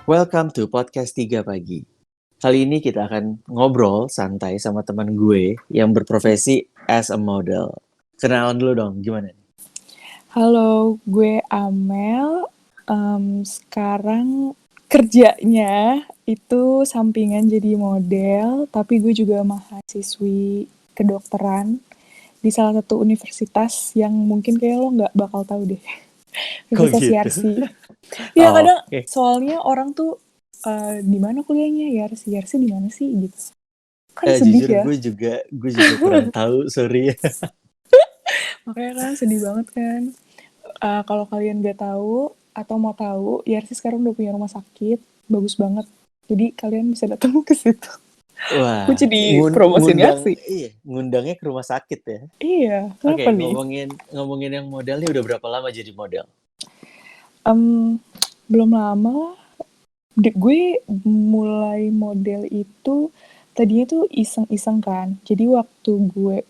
Welcome to Podcast 3 Pagi. Kali ini kita akan ngobrol santai sama teman gue yang berprofesi as a model. Kenalan dulu dong, gimana? Halo, gue Amel. Sekarang kerjanya itu sampingan jadi model, tapi gue juga mahasiswi kedokteran di salah satu universitas yang mungkin kayak lo nggak bakal tahu deh. Kok Universitas gitu? Yarsi. Ya Oh, kadang oke. soalnya orang tuh di mana kuliahnya Yarsi di mana sih gitu. Kan sedih Jujur ya. gue juga kurang tahu, sorry. Makanya kan sedih banget kan. Kalau kalian gak tahu atau mau tahu, Yarsi sekarang udah punya rumah sakit, bagus banget. Jadi kalian bisa datang ke situ. Gue Wah, jadi promosiin Yarsi. ngundangnya ke rumah sakit ya. Iya, Oke, kenapa nih? ngomongin yang model nih udah berapa lama jadi model? Belum lama lah. Gue mulai model itu tadinya tuh iseng-iseng kan. Jadi waktu gue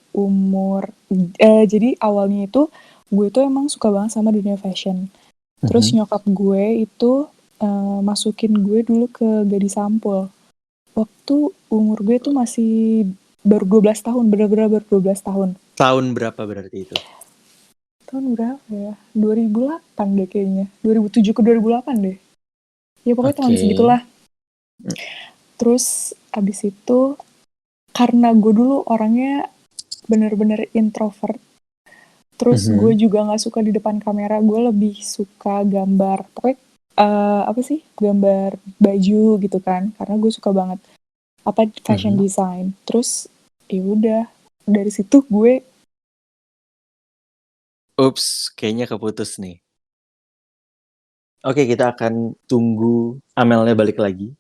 jadi awalnya itu gue tuh emang suka banget sama dunia fashion. Terus nyokap gue itu masukin gue dulu ke Gadis Sampul. Waktu umur gue tuh masih baru 12 tahun, bener-bener baru 12 tahun. Tahun berapa berarti itu? Tahun berapa ya? 2008 deh kayaknya. 2007 ke 2008 deh. Ya pokoknya tahun Oke. segitulah. Terus abis itu, karena gue dulu orangnya bener-bener introvert, terus gue juga gak suka di depan kamera, gue lebih suka gambar. Pokoknya gambar baju gitu kan, karena gue suka banget fashion design. Terus ya udah dari situ gue Ups, kayaknya keputus nih. Oke, kita akan tunggu Amelnya balik lagi.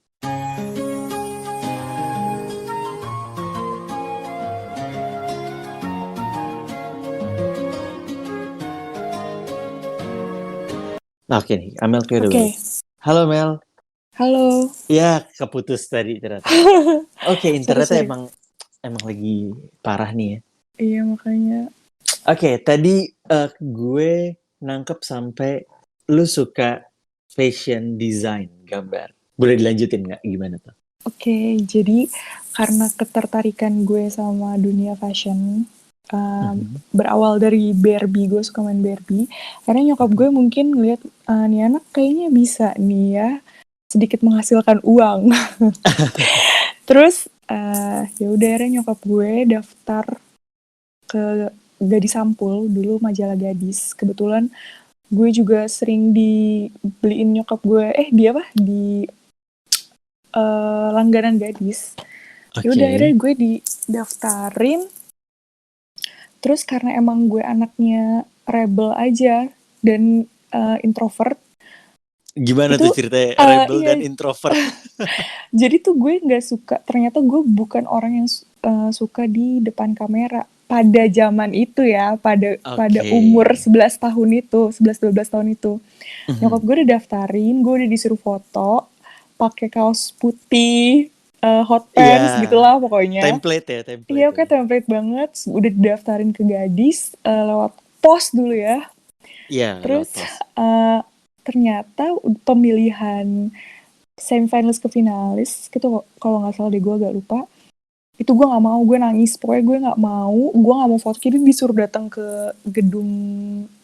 Nah, oke nih, Amel kayak udah balik. Halo Mel. Halo. Ya, keputus tadi ternyata. Oke, internetnya emang lagi parah nih ya. Iya, makanya. Oke, tadi gue nangkep sampai lu suka fashion design, gambar. Boleh dilanjutin nggak? Gimana tuh? Oke, jadi karena ketertarikan gue sama dunia fashion, berawal dari Barbie, gue suka main Barbie. Karena nyokap gue mungkin ngeliat, nih anak kayaknya bisa nih ya, sedikit menghasilkan uang. Terus ya udah akhirnya nyokap gue daftar ke Gadis Sampul, dulu majalah Gadis. Kebetulan gue juga sering dibeliin nyokap gue, di langganan Gadis. Ya udah akhirnya gue didaftarin. Terus karena emang gue anaknya rebel aja dan introvert. Gimana tuh ceritanya rebel dan introvert? Jadi tuh gue nggak suka. Ternyata gue bukan orang yang suka di depan kamera pada zaman itu ya, pada umur 11 tahun itu, 11-12 tahun itu. Nyokap gue udah daftarin, gue udah disuruh foto pakai kaos putih, hot pants gitulah pokoknya. Template. Iya, oke, template banget. Udah didaftarin ke Gadis lewat pos dulu ya. Iya, terus lewat pos. Ternyata pemilihan semifinalist ke finalis gitu, kalau nggak salah deh, gue agak lupa. Itu gue nggak mau, gue nangis. Pokoknya gue nggak mau foto. Jadi disuruh datang ke gedung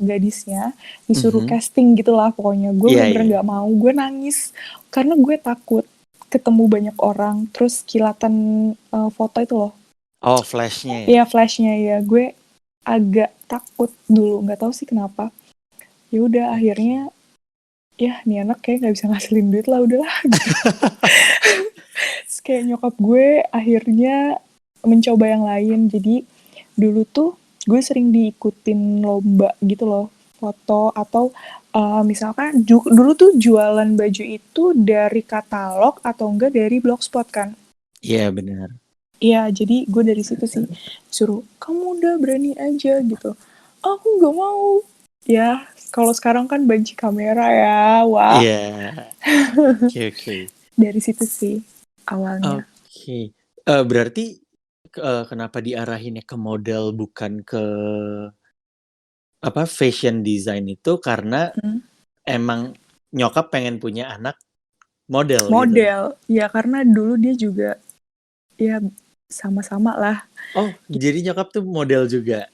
Gadisnya, disuruh casting gitulah pokoknya. Gue bener-bener nggak mau, gue nangis karena gue takut ketemu banyak orang, terus kilatan foto itu loh. Oh, flashnya ya? Iya, flashnya ya. Gue agak takut dulu, nggak tahu sih kenapa. Ya udah akhirnya, ya nih anak kayak nggak bisa ngasilin duit lah, udahlah. Terus kayak nyokap gue akhirnya mencoba yang lain. Jadi dulu tuh gue sering diikutin lomba gitu loh, foto atau misalkan dulu tuh jualan baju itu dari katalog atau enggak dari blogspot kan. Iya, benar. Iya, jadi gue dari situ sih suruh, kamu udah berani aja gitu. Aku nggak mau. Ya, kalau sekarang kan banci kamera ya, wah. Iya. Oke. Dari situ sih awalnya. Oke. Berarti kenapa diarahinnya ke model bukan ke fashion design itu karena emang nyokap pengen punya anak model gitu. model. Ya karena dulu dia juga ya sama-sama lah. Oh, jadi nyokap tuh model juga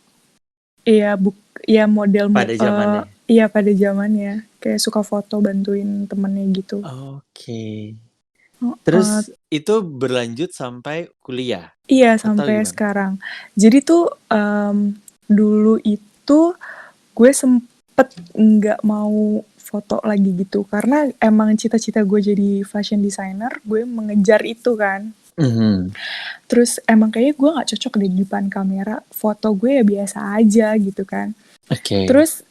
Iya, ya model pada zamannya. iya pada zamannya. Kayak suka foto bantuin temennya gitu. Oke. Oh, Terus itu berlanjut sampai kuliah iya atau sampai gimana? sekarang. Jadi tuh dulu itu gue sempet nggak mau foto lagi gitu karena emang cita-cita gue jadi fashion designer, gue mengejar itu kan. Mhm. Terus emang kayaknya gue nggak cocok di depan kamera, foto gue ya biasa aja gitu kan. Oke. Terus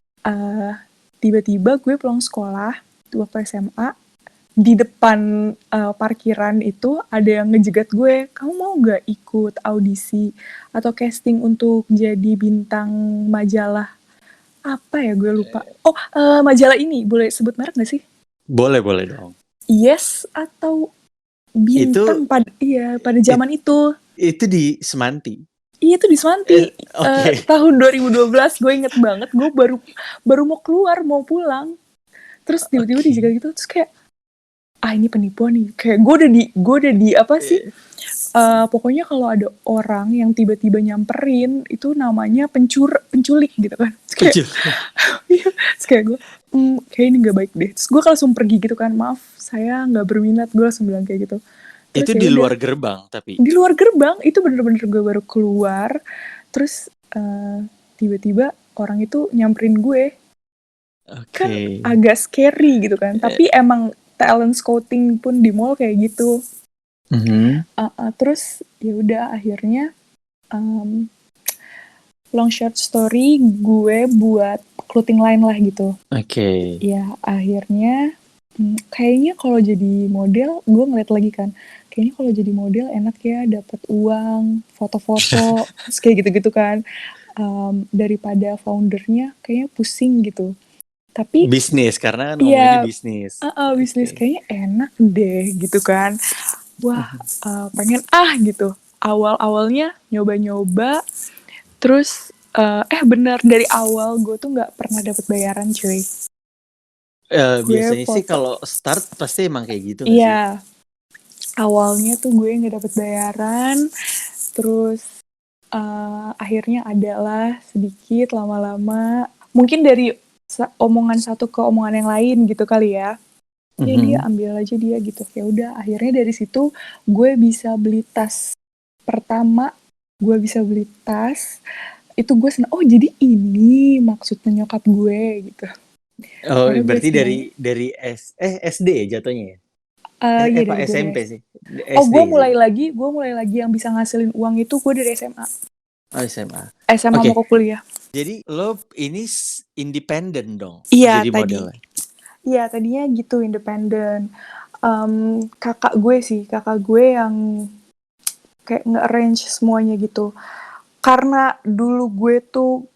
tiba-tiba gue pulang sekolah waktu SMA, di depan parkiran itu ada yang ngejegat gue, kamu mau gak ikut audisi atau casting untuk jadi bintang majalah apa ya, gue lupa. Oh, majalah ini boleh sebut merek gak sih? Boleh dong. Yes atau Itu Bintang pada zaman itu. itu di Semanti. Iya itu di Swanti. Oke. Tahun 2012 gue inget banget, gue baru mau keluar mau pulang. Terus tiba-tiba Oke. dijegat gitu, terus kayak ini penipuan nih. Kayak gue udah di apa sih? Pokoknya kalau ada orang yang tiba-tiba nyamperin itu namanya penculik gitu kan. Terus kayak gue kayak ini gak baik deh. Terus gue langsung pergi gitu kan, maaf saya nggak berminat, gue langsung bilang kayak gitu. Terus Itu ya di udah, luar gerbang tapi. di luar gerbang itu bener-bener gue baru keluar. Terus tiba-tiba orang itu nyamperin gue. Kan Oke. agak scary gitu kan, tapi emang talent scouting pun di mall kayak gitu. Mhm. Terus ya udah akhirnya long short story, gue buat clothing line lah gitu. Oke. Ya akhirnya kayaknya kalau jadi model, gue ngeliat lagi kan, kayaknya kalau jadi model enak ya, dapat uang, foto-foto, terus kayak gitu-gitu kan. Daripada foundernya kayaknya pusing gitu. Tapi Bisnis karena kan ngomongin ya bisnis. bisnis Oke. kayaknya enak deh gitu kan. Wah, pengen gitu. Awal-awalnya nyoba-nyoba, terus bener dari awal gue tuh nggak pernah dapet bayaran cuy. Gue Biasanya sih foto. kalau start pasti emang kayak gitu nggak sih? Iya, awalnya tuh gue nggak dapet bayaran, terus akhirnya adalah sedikit lama-lama. Mungkin dari omongan satu ke omongan yang lain gitu kali ya. Ya dia ambil aja dia gitu. Ya udah, akhirnya dari situ gue bisa beli tas pertama. Gue bisa beli tas. Itu gue senang. Oh jadi ini maksudnya nyokap gue gitu. Oh, Akhirnya gue berarti senang. dari SD ya jatuhnya ya? Iya Pak dari gue SMP dari sih. Oh SD gue sih. mulai lagi yang bisa ngasilin uang itu gue dari SMA. Oh, SMA. SMA Oke. mau ke kuliah. Jadi lo ini independen dong Iya jadi tadi. modelnya. Iya tadinya gitu independen. Kakak gue yang kayak nge-arrange semuanya gitu. Karena dulu gue tuh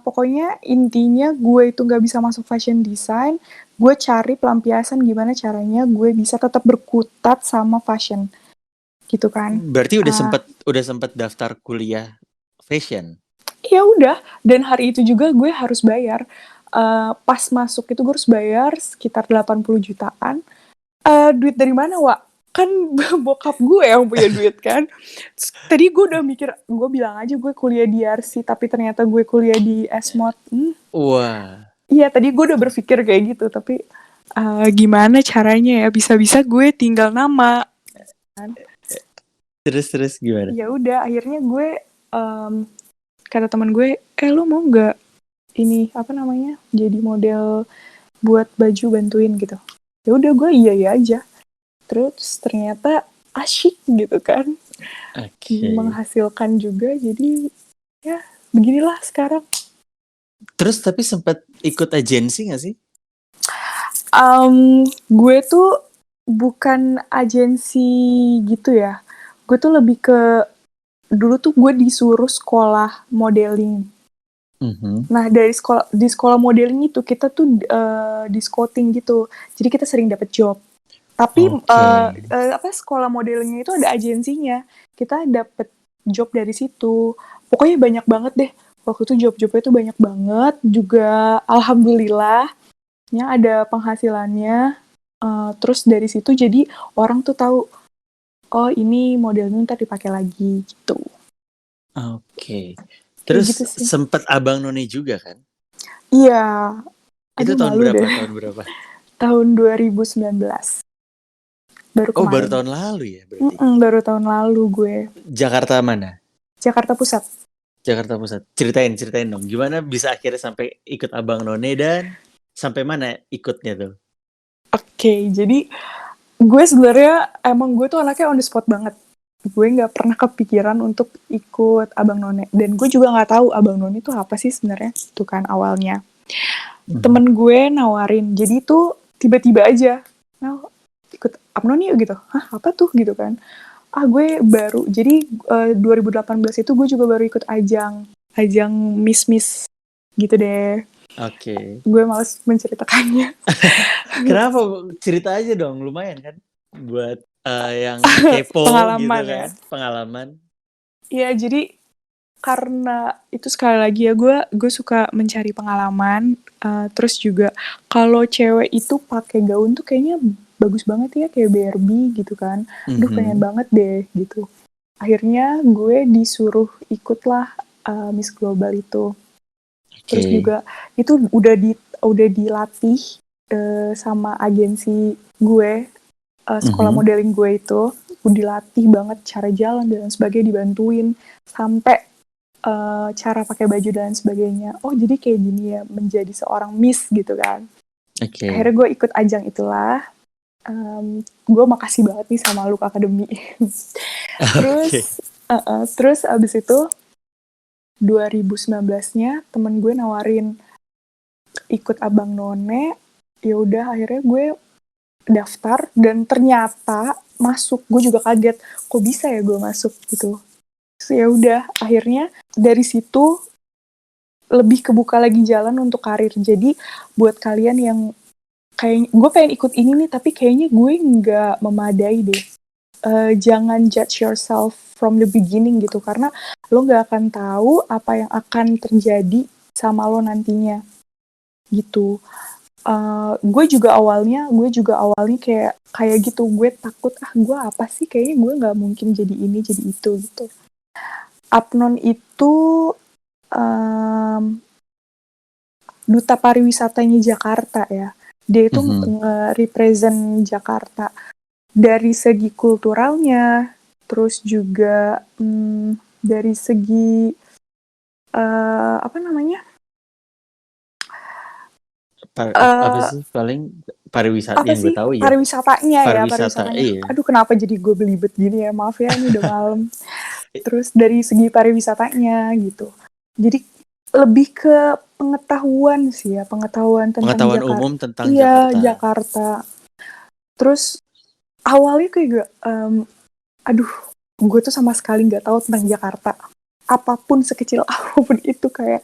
pokoknya intinya gue itu nggak bisa masuk fashion design, gue cari pelampiasan gimana caranya gue bisa tetap berkutat sama fashion gitu kan. Berarti udah sempet daftar kuliah fashion. Ya udah, dan hari itu juga gue harus bayar. Pas masuk itu gue harus bayar sekitar 80 jutaan. Duit dari mana, Wak? Kan bokap gue yang punya duit kan. Tadi gue udah mikir, gue bilang aja gue kuliah di RC, tapi ternyata gue kuliah di SMOD. Wah. Iya, tadi gue udah berpikir kayak gitu, tapi gimana caranya ya? Bisa-bisa gue tinggal nama. Kan? Terus gimana? Ya udah, akhirnya gue kata teman gue, lo mau nggak ini apa namanya jadi model buat baju bantuin gitu? Ya udah gue iya aja. Terus ternyata asyik gitu kan. Oke. Menghasilkan juga, jadi ya beginilah sekarang. Terus tapi sempat ikut agensi gak sih? Gue tuh bukan agensi gitu ya. Gue tuh lebih ke dulu tuh gue disuruh sekolah modeling. Nah di sekolah modeling itu kita tuh di scouting gitu. Jadi kita sering dapet job. Tapi sekolah modelingnya itu ada agensinya. Kita dapet job dari situ. Pokoknya banyak banget deh. Waktu itu job-jobnya itu banyak banget. Juga alhamdulillah ada penghasilannya. Terus dari situ jadi orang tuh tahu, oh ini modelnya ntar dipakai lagi gitu. Oke. Kayak Terus gitu sih. sempet Abang None juga kan? Iya. Itu Aduh tahun malu berapa? deh. Tahun berapa? Tahun 2019. Baru Oh, baru kemarin. tahun lalu ya berarti. Baru tahun lalu gue. Jakarta mana? Jakarta Pusat. Jakarta Pusat. Ceritain dong. Gimana bisa akhirnya sampai ikut Abang None dan sampai mana ikutnya tuh? Oke, jadi gue sebenarnya emang gue tuh anaknya on the spot banget. Gue nggak pernah kepikiran untuk ikut Abang None, dan gue juga nggak tahu Abang None itu apa sih sebenarnya. Itu kan awalnya temen gue nawarin, jadi tuh tiba-tiba aja, nah ikut Abang None yuk gitu. Hah, apa tuh gitu kan? Gue baru, jadi 2018 itu gue juga baru ikut ajang Miss gitu deh. Oke. Gue males menceritakannya. Kenapa? Cerita aja dong, lumayan kan buat yang kepo gitu Pengalaman ya. kan, pengalaman. Iya, jadi karena itu sekali lagi ya, gue suka mencari pengalaman. Terus juga kalau cewek itu pakai gaun tuh kayaknya bagus banget ya, kayak Barbie gitu kan. Aduh, pengen banget deh gitu. Akhirnya gue disuruh ikutlah Miss Global itu. Terus juga itu udah dilatih sama agensi gue, sekolah modeling gue itu udah dilatih banget cara jalan dan sebagainya, dibantuin sampai cara pakai baju dan sebagainya. Oh, jadi kayak gini ya menjadi seorang Miss gitu kan. Akhirnya gue ikut ajang itulah. Gue makasih banget nih sama Look Academy. Terus abis itu 2019-nya temen gue nawarin ikut Abang None. Ya udah, akhirnya gue daftar dan ternyata masuk. Gue juga kaget, kok bisa ya gue masuk gitu. So, ya udah, akhirnya dari situ lebih kebuka lagi jalan untuk karir. Jadi buat kalian yang kayak gue pengen ikut ini nih, tapi kayaknya gue nggak memadai deh. Jangan judge yourself from the beginning gitu, karena lo nggak akan tahu apa yang akan terjadi sama lo nantinya gitu. Gue juga awalnya kayak gitu, gue takut gue apa sih, kayaknya gue nggak mungkin jadi ini jadi itu gitu. Apnon itu duta pariwisatanya Jakarta ya. Dia itu nge-represent Jakarta dari segi kulturalnya, terus juga dari segi apa namanya? Apa sih paling pariwisata Apa yang gue sih? tahu ya. Pariwisatanya. Iya. Aduh, kenapa jadi gue belibet gini ya? Maaf ya, ini udah malam. Terus dari segi pariwisatanya gitu. Jadi lebih ke pengetahuan sih ya, pengetahuan tentang Pengetahuan Jakarta. umum tentang Iya, Jakarta. Jakarta. Terus awalnya kayak aduh, gue tuh sama sekali nggak tahu tentang Jakarta. Apapun sekecil apapun itu, kayak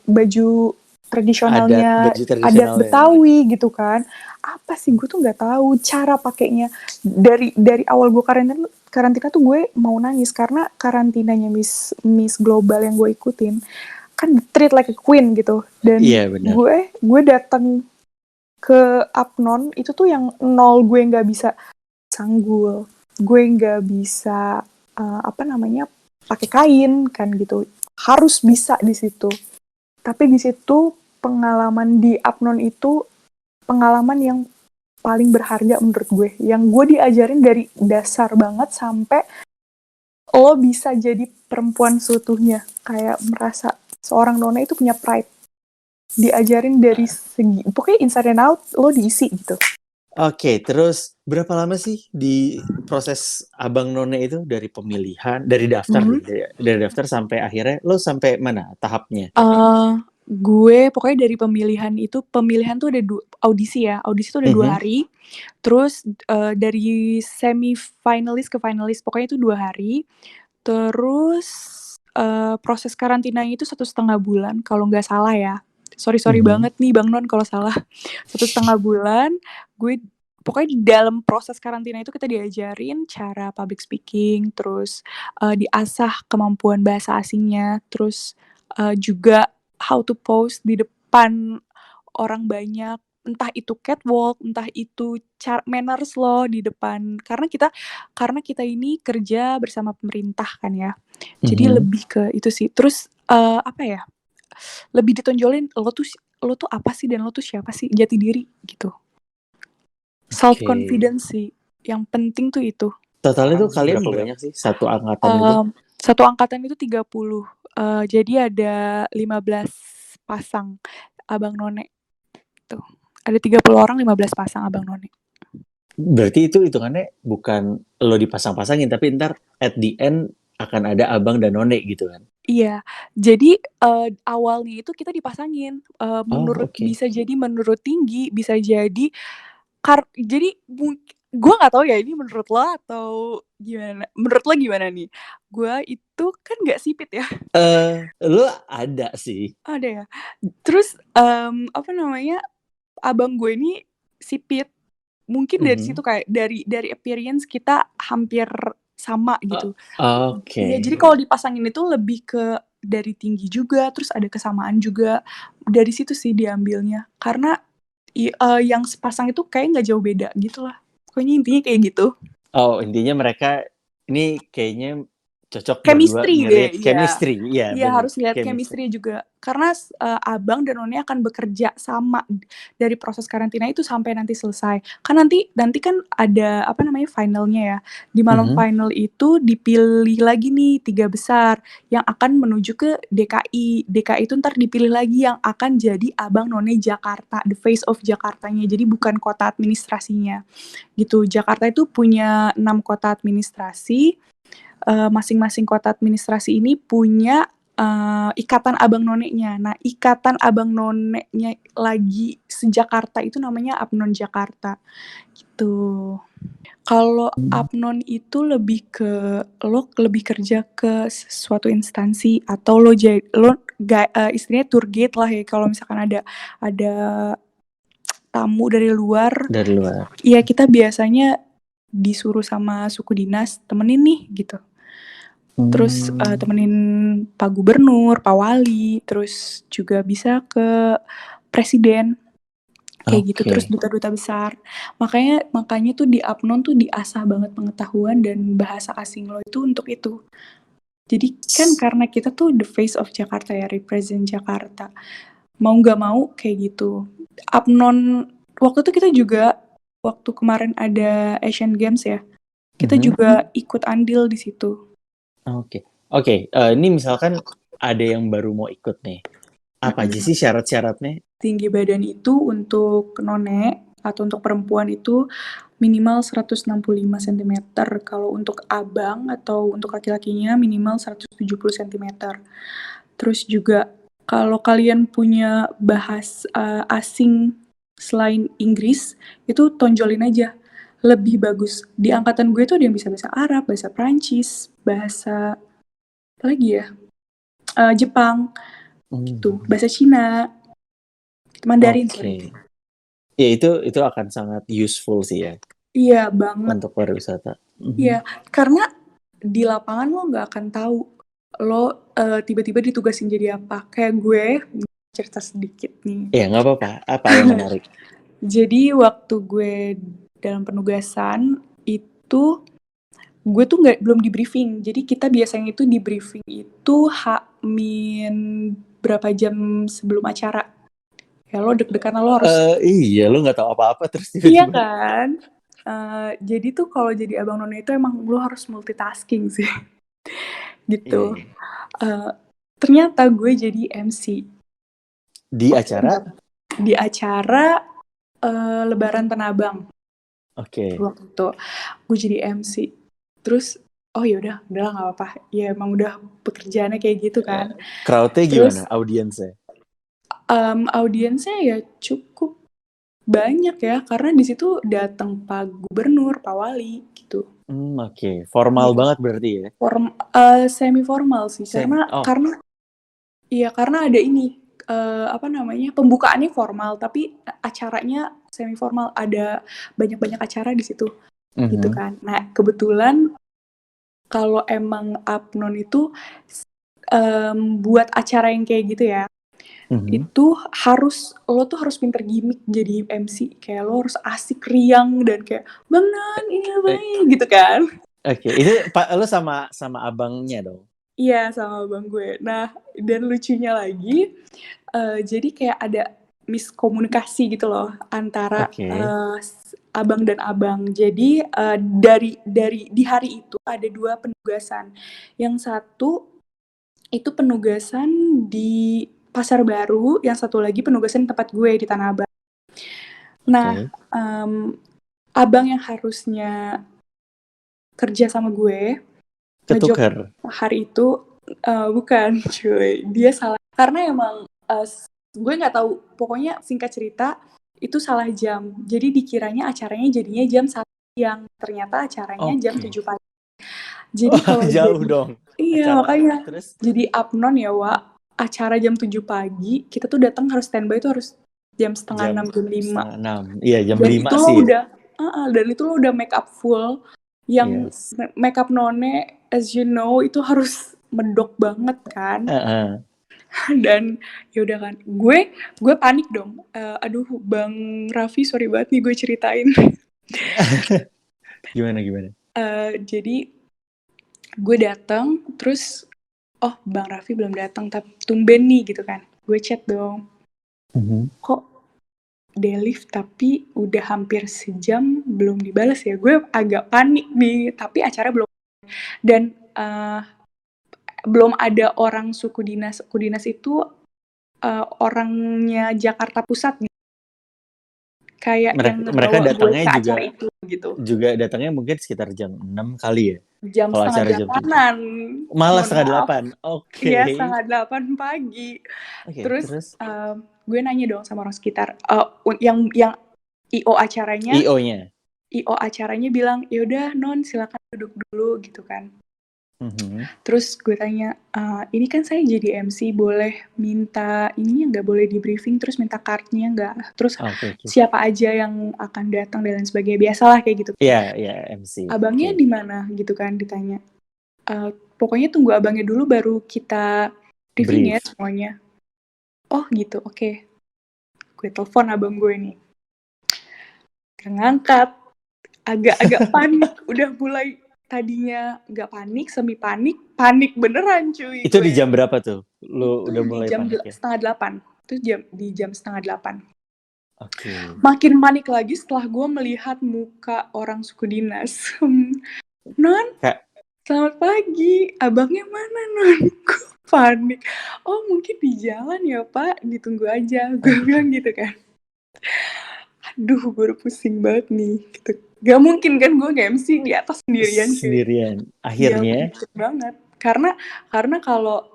baju tradisionalnya, adat Betawi gitu kan. Apa sih, gue tuh nggak tahu cara pakainya. Dari awal gue karantina tuh gue mau nangis karena karantinanya Miss Global yang gue ikutin kan treat like a queen gitu. Dan gue datang ke Apnon itu tuh yang nol, gue nggak bisa sanggul, gue nggak bisa pakai kain kan gitu, harus bisa di situ. Tapi di situ pengalaman di Apnon itu pengalaman yang paling berharga menurut gue, yang gue diajarin dari dasar banget sampai lo bisa jadi perempuan seutuhnya, kayak merasa seorang nona itu punya pride. Diajarin dari segi, pokoknya inside and out lo diisi gitu. Oke, terus berapa lama sih di proses Abang None itu, dari pemilihan, dari daftar dari daftar sampai akhirnya lo sampai mana tahapnya? Gue pokoknya dari pemilihan tuh ada audisi ya. Audisi tuh ada 2 hari. Terus dari semi-finalis ke finalis, pokoknya itu 2 hari. Terus proses karantinanya itu 1,5 bulan kalau nggak salah ya. Sorry banget nih Bang Non kalau salah. 1,5 bulan. Gue pokoknya di dalam proses karantina itu kita diajarin cara public speaking, terus diasah kemampuan bahasa asingnya, terus juga how to post di depan orang banyak, entah itu catwalk, entah itu manners lo di depan. Karena kita ini kerja bersama pemerintah kan ya. Jadi lebih ke itu sih. Terus apa ya? Lebih ditonjolin lo tuh apa sih dan lo tuh siapa sih, jati diri gitu. Self confidence sih. Yang penting tuh itu. Totalnya tuh kalian banyak sih satu angkatan itu. Satu angkatan itu 30. Jadi ada 15 pasang abang none. Tuh. Ada 30 orang, 15 pasang abang none. Berarti itu hitungannya bukan lo dipasang-pasangin, tapi ntar at the end akan ada abang dan none gitu kan? Iya, jadi awalnya itu kita dipasangin. Bisa jadi menurut tinggi, bisa jadi jadi gue nggak tahu ya ini menurut lo atau gimana. Menurut lo gimana nih? Gue itu kan nggak sipit ya. Lo ada sih. Ada ya. Terus apa namanya? Abang gue ini sipit. Mungkin dari situ kayak dari appearance kita hampir sama gitu. Iya, jadi kalau dipasangin itu lebih ke dari tinggi juga, terus ada kesamaan juga. Dari situ sih diambilnya. Karena yang sepasang itu kayak nggak jauh beda gitu lah. Pokoknya intinya kayak gitu. Oh, intinya mereka ini kayaknya cocok Chemistry berdua deh, ngerit chemistry. Iya, Iya, bener. harus lihat chemistry juga. Karena abang dan none akan bekerja sama dari proses karantina itu sampai nanti selesai. Kan nanti kan ada apa namanya finalnya ya. Di malam final itu dipilih lagi nih 3 besar yang akan menuju ke DKI. DKI itu ntar dipilih lagi yang akan jadi abang none Jakarta, the face of Jakartanya. Jadi bukan kota administrasinya. Gitu. Jakarta itu punya 6 kota administrasi. Masing-masing kota administrasi ini punya ikatan abang nonenya. Nah, ikatan abang nonenya lagi se-Jakarta itu namanya Apnon Jakarta. Gitu. Kalau Apnon itu lebih kerja ke suatu instansi atau istilahnya tour guide lah ya, kalau misalkan ada tamu dari luar. Iya, kita biasanya disuruh sama suku dinas temenin nih gitu. Terus temenin Pak Gubernur, Pak Wali, terus juga bisa ke presiden. Kayak gitu, terus duta-duta besar. Makanya tuh di Apnon tuh diasah banget pengetahuan dan bahasa asing lo itu untuk itu. Jadi kan karena kita tuh the face of Jakarta ya, represent Jakarta. Mau nggak mau kayak gitu. Apnon, waktu itu kita juga, waktu kemarin ada Asian Games ya, kita juga ikut andil di situ. Oke. Ini misalkan ada yang baru mau ikut nih. Apa aja sih syarat-syaratnya? Tinggi badan itu untuk none atau untuk perempuan itu minimal 165 cm. Kalau untuk abang atau untuk laki-lakinya minimal 170 cm. Terus juga kalau kalian punya bahasa asing selain Inggris, itu tonjolin aja. Lebih bagus. Di angkatan gue tuh ada yang bisa bahasa Arab, bahasa Prancis, bahasa apa lagi ya? Jepang, gitu. Bahasa Cina, Mandarin. Ya itu akan sangat useful sih ya. Iya banget. Untuk pariwisata. Iya, karena di lapangan lo nggak akan tahu lo tiba-tiba ditugasin jadi apa. Kayak gue cerita sedikit nih. Ya nggak apa-apa. Apa yang menarik? Jadi waktu gue dalam penugasan itu gue tuh belum di briefing. Jadi kita biasanya itu di briefing itu berapa jam sebelum acara. Ya lo deg-degan lo harus. Iya, lo nggak tahu apa-apa terus tiba-tiba. Iya kan. Jadi tuh kalau jadi abang none itu emang lo harus multitasking sih. Gitu. Ternyata gue jadi MC. Di acara? Di acara Lebaran Tanah Abang. Waktu itu gue jadi MC. Terus yaudah lah nggak apa-apa. Ya emang udah pekerjaannya kayak gitu kan. Crowd-nya gimana? Audiensnya? Audiensnya ya cukup banyak ya, karena di situ datang Pak Gubernur, Pak Wali gitu. Formal banget berarti ya? Semi formal sih, karena ada ini pembukaannya formal, tapi acaranya semi formal, ada banyak acara di situ, gitu kan. Nah kebetulan kalau emang Apnon itu buat acara yang kayak gitu ya, Mhm. Itu lo tuh harus pinter gimmick jadi MC, kayak lo harus asik riang dan kayak, "Bang Non, ini apa Eh, ini?" Gitu kan. Oke, itu lu sama abangnya dong? Iya, sama abang gue. Nah, dan lucunya lagi, jadi kayak ada miskomunikasi gitu loh antara, Oke, abang dan abang. Jadi, dari di hari itu ada 2 penugasan. Yang satu itu penugasan di Pasar Baru, yang satu lagi penugasan di tempat gue di Tanah Abang. Nah, oke. abang yang harusnya kerja sama gue, ngejob Ketukar. hari itu, bukan cuy, dia salah karena emang, gue nggak tahu, pokoknya singkat cerita, itu salah jam. Jadi dikiranya acaranya jadinya jam 1 siang, ternyata acaranya jam Oke. 7 pagi. Jadi Wah, kalau jauh jadi dong iya, acara. makanya. Terus Jadi apnon ya, Wak, acara jam 7 pagi, kita tuh datang harus standby tuh harus jam setengah jam 6, jam 5. 5:30. Iya, jam Dan 5 itu lo sih ya. udah dan itu lo udah make up full, yang Yes. make up none, as you know, itu harus medok banget kan. Heeh. Dan ya udah kan, gue panik dong. Aduh, Bang Raffi, sorry banget nih gue ceritain. Gimana gimana? Jadi gue datang, terus oh Bang Raffi belum datang, tapi tumben nih gitu kan. Gue chat dong, Mhm. kok delift tapi udah hampir sejam belum dibalas ya. Gue agak panik nih, tapi acara belum. Dan belum ada orang suku dinas itu orangnya Jakarta Pusat gitu. Kayak Mereka yang mereka ngebawa gue datangnya ke juga acara itu gitu. datangnya mungkin sekitar jam 6 kali ya? Jam Kalau setengah acara jam 7. delapanan, Malah mohon setengah maaf. delapan. Iya, Oke. 7:30 pagi. Oke, Terus terus gue nanya dong sama orang sekitar, yang IO acaranya IO-nya. IO acaranya bilang, "Ya udah Non, silakan duduk dulu," gitu kan. Mhm. Terus gue tanya, "Ini kan saya jadi MC, boleh minta ininya nggak? Boleh di-briefing terus minta card-nya nggak? Terus Oke, oke. siapa aja yang akan datang dan lain sebagainya." Biasalah kayak gitu kan. Iya, iya MC. "Abangnya Oke. di mana?" gitu kan ditanya. "Pokoknya tunggu abangnya dulu baru kita briefing ya Brief. semuanya." "Oh gitu, oke." Gue telepon abang gue nih. Gak ngangkat, agak-agak panik, udah mulai tadinya nggak panik, semi panik, panik beneran cuy Itu di gue. jam berapa tuh? Lu Itu udah di mulai jam panik ya? setengah delapan. Itu di jam setengah delapan. Oke. Makin panik lagi setelah gue melihat muka orang suku dinas. Non, Kak, selamat pagi. Abangnya mana, Non? Gue panik. Oh, mungkin di jalan ya, Pak. Ditunggu aja. Gue oke. bilang gitu kan. Aduh, gue udah pusing banget nih. Gitu. Gak mungkin kan gue nge-MC di atas sendirian, cuy. Sendirian. Iya, Akhirnya bullshit banget. Karena kalau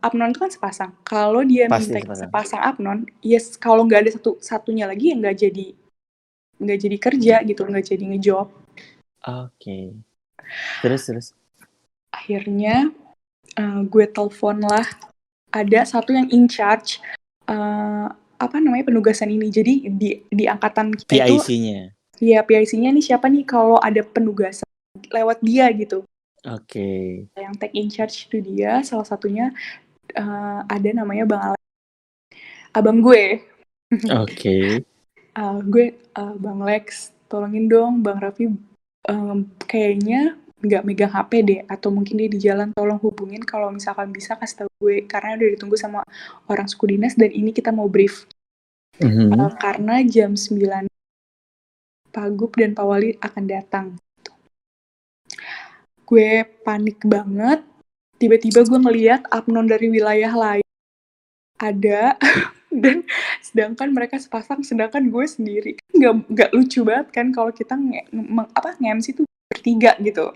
apnon itu kan sepasang. Kalau dia pasti minta sepasang. sepasang apnon, yes, kalau nggak ada satunya lagi ya nggak jadi kerja gitu, nggak jadi ngejob. Oke. Terus. Akhirnya gue telepon lah. Ada satu yang in charge apa namanya penugasan ini. Jadi di angkatan kita itu PIC-nya. ya PIC-nya nih siapa nih kalau ada penugasan lewat dia gitu. Oke. Yang take in charge itu dia, salah satunya ada namanya Bang Alex, abang gue. Oke. Bang Lex, tolongin dong Bang Raffi, kayaknya nggak megang HP deh, atau mungkin dia di jalan, tolong hubungin kalau misalkan bisa kasih tahu gue, karena udah ditunggu sama orang suku dinas dan ini kita mau brief. Mhm. Karena jam 9 Pak Gup dan Pak Wali akan datang. Gue panik banget, tiba-tiba gue ngeliat apnon dari wilayah lain ada dan sedangkan mereka sepasang, sedangkan gue sendiri. Nggak lucu banget kan kalau kita nge-MC tuh bertiga gitu.